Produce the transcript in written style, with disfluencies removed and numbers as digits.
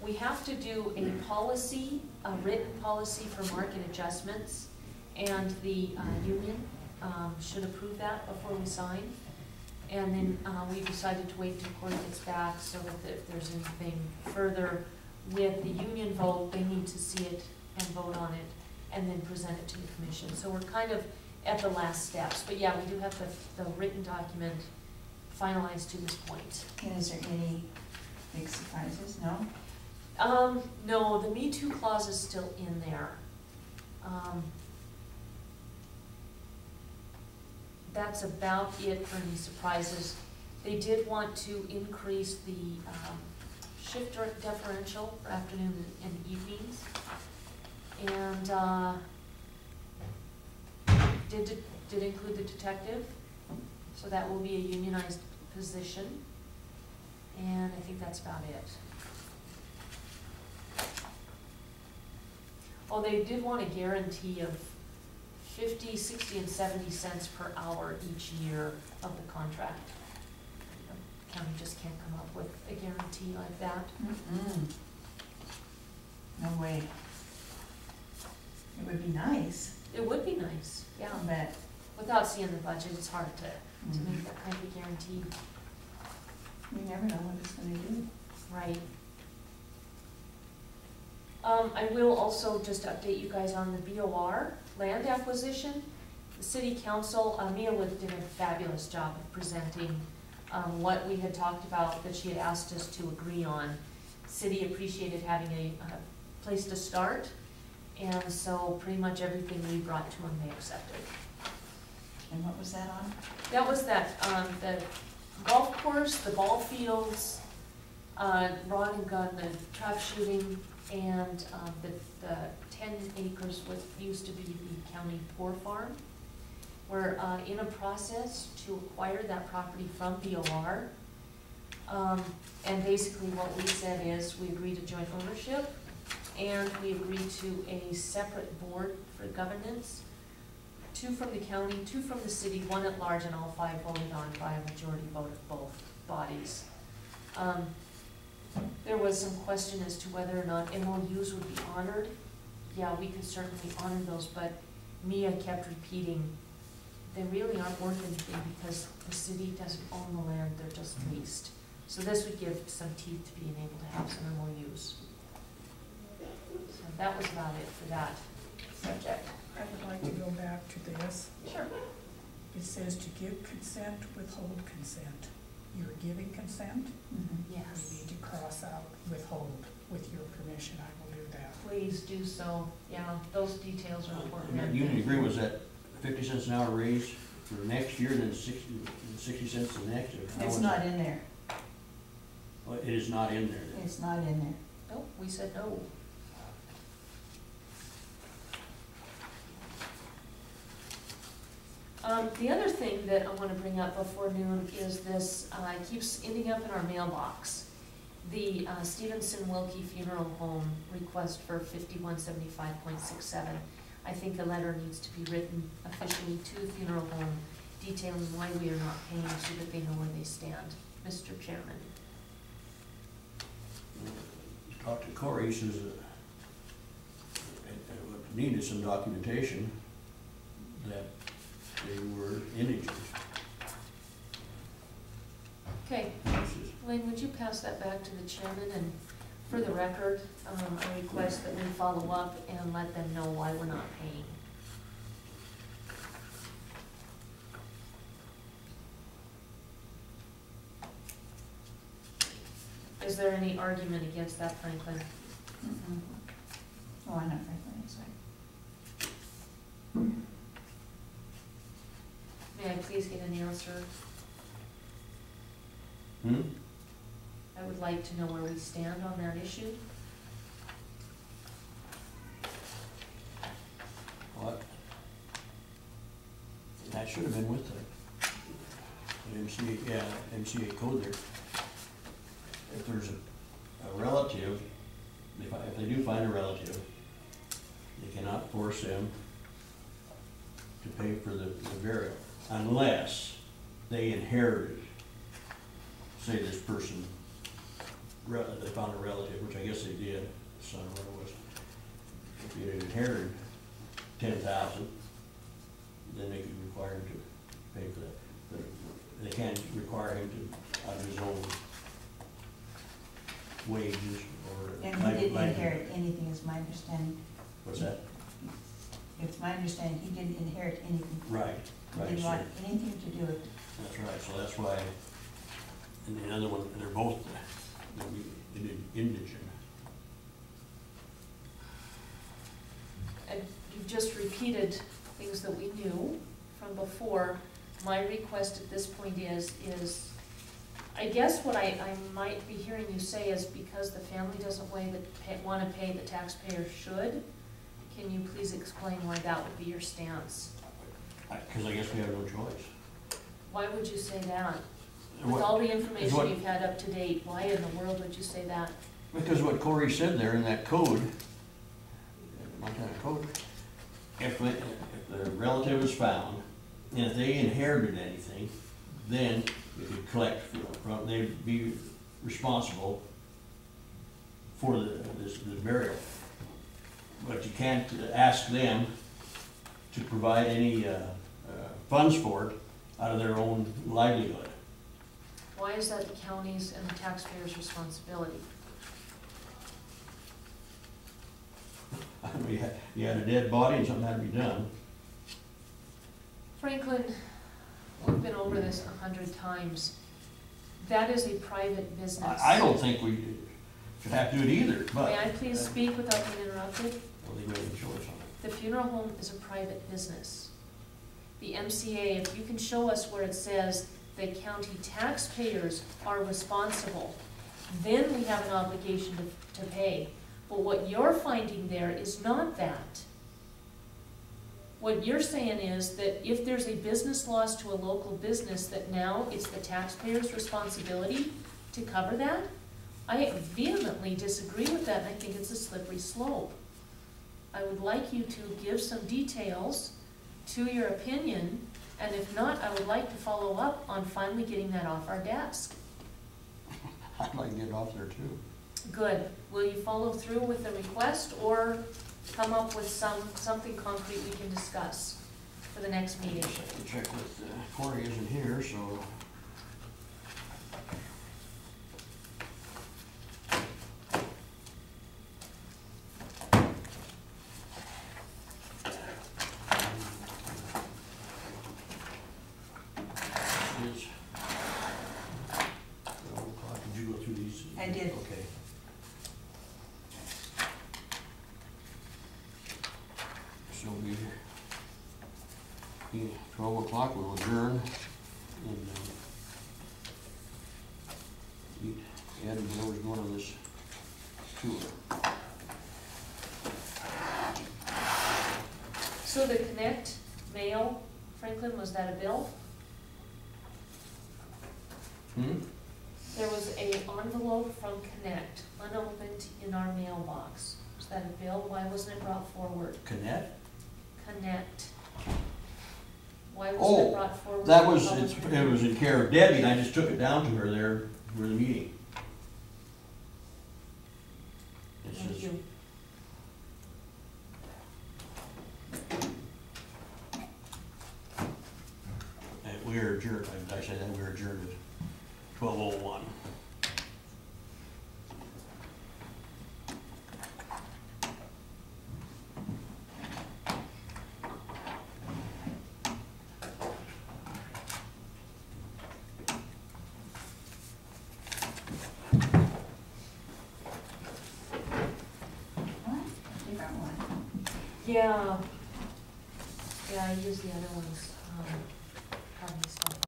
We have to do a policy, a written policy for market adjustments, and the union should approve that before we sign. And then we decided to wait till court gets back so that if there's anything further with the union vote, they need to see it and vote on it and then present it to the commission. So we're kind of at the last steps. But yeah, we do have the written document finalized to this point. And is there any big surprises? No? No, the Me Too clause is still in there. That's about it for any surprises. They did want to increase the shift differential for afternoon and evenings. And did include the detective, so that will be a unionized position. And I think that's about it. Oh, they did want a guarantee of 50, 60, and 70 cents per hour each year of the contract. The county just can't come up with a guarantee like that. No way. It would be nice. It would be nice, yeah. But without seeing the budget, it's hard to make that kind of guarantee. You never know what it's going to do. Right. I will also just update you guys on the BOR land acquisition. The city council, Mia Wood did a fabulous job of presenting what we had talked about that she had asked us to agree on. City appreciated having a place to start, and so pretty much everything we brought to them they accepted. And what was that on? That was that, the golf course, the ball fields, rod and gun, the trap shooting, and the 10 acres what used to be the county poor farm. We're in a process to acquire that property from BOR. And basically what we said is we agreed to joint ownership, and we agreed to a separate board for governance, 2 from the county, 2 from the city, 1 at large, and all 5 voted on by a majority vote of both bodies. There was some question as to whether or not MOUs would be honored. Yeah, we could certainly honor those, but Mia kept repeating, they really aren't worth anything because the city doesn't own the land, they're just leased. So this would give some teeth to being able to have some MOUs. So that was about it for that subject. I would like to go back to this. Sure. It says to give consent, withhold consent. You're giving consent? Yes. You need to cross out withhold. With your permission, I will do that. Please do so. Yeah, those details are important. And that union agreement was that 50 cents an hour raise for next year, and then 60 cents the next? It's not in there. Well, it is not in there then. It's not in there. Nope, we said no. The other thing that I want to bring up before noon is this, it keeps ending up in our mailbox. The Stevenson Wilkie Funeral Home request for 5175.67. I think a letter needs to be written officially to the funeral home detailing why we are not paying so that they know where they stand. Mr. Chairman. Talked to Corey, he says it needed some documentation that they were indigent. Okay, Lynn, would you pass that back to the chairman, and for the record, I request that we follow up and let them know why we're not paying. Is there any argument against that, Franklin? Oh, I'm not Franklin, sorry. May I please get an answer? I would like to know where we stand on that issue. What? That should have been with the MCA, yeah, MCA code there. If there's a relative, if they do find a relative, they cannot force them to pay for the burial unless they inherited, say this person they found a relative, which I guess they did, son or whatever it was. If he had inherited 10,000, then they could require him to pay for that. But they can't require him to, out of his own wages or. And he didn't inherit anything, is my understanding. What's that? It's my understanding, he didn't inherit anything. Right, He right. didn't So want anything to do with it. that's right, so that's why, and the other one, they're both indigent. And you've just repeated things that we knew from before. My request at this point is, I guess what I might be hearing you say is because the family doesn't want to pay, the taxpayer should. Can you please explain why that would be your stance? Because I guess we have no choice. Why would you say that? With What- all the information what- you've had up to date, why in the world would you say that? Because what Corey said there in that code, Montana code, if the relative is found, and if they inherited anything, then we could collect from, they'd be responsible for the burial. But you can't ask them to provide any funds for it out of their own livelihood. Why is that the county's and the taxpayer's responsibility? I mean, you had a dead body and something had to be done. Franklin, we've been over this 100 times. That is a private business. I don't think we should have to do it either, but. May I please speak without being interrupted? Well, they made a choice on it. The funeral home is a private business. The MCA, if you can show us where it says the county taxpayers are responsible, then we have an obligation to pay. But what you're finding there is not that. What you're saying is that if there's a business loss to a local business, that now it's the taxpayer's responsibility to cover that? I vehemently disagree with that, and I think it's a slippery slope. I would like you to give some details to your opinion, and if not, I would like to follow up on finally getting that off our desk. I'd like to get it off there too. Good. Will you follow through with the request or come up with something concrete we can discuss for the next meeting? Check with, Corey isn't here, so. Is 12 o'clock. Did you go through these? I did. Okay. So 12 o'clock, we'll adjourn and meet Ed and whoever's going on this tour. So the Connect mail, Franklin, was that a bill? There was a envelope from Connect, unopened in our mailbox. Was that a bill? Why wasn't it brought forward? Connect? Connect. Why wasn't it Oh, brought forward? that for was, public it review? was in care of Debbie, and I just took it down to her there for the meeting. It Thank says, you. we are adjourned, I said that we are adjourned at 12:01. What? Different one. Yeah. Yeah, I use the other ones. Probably stuff.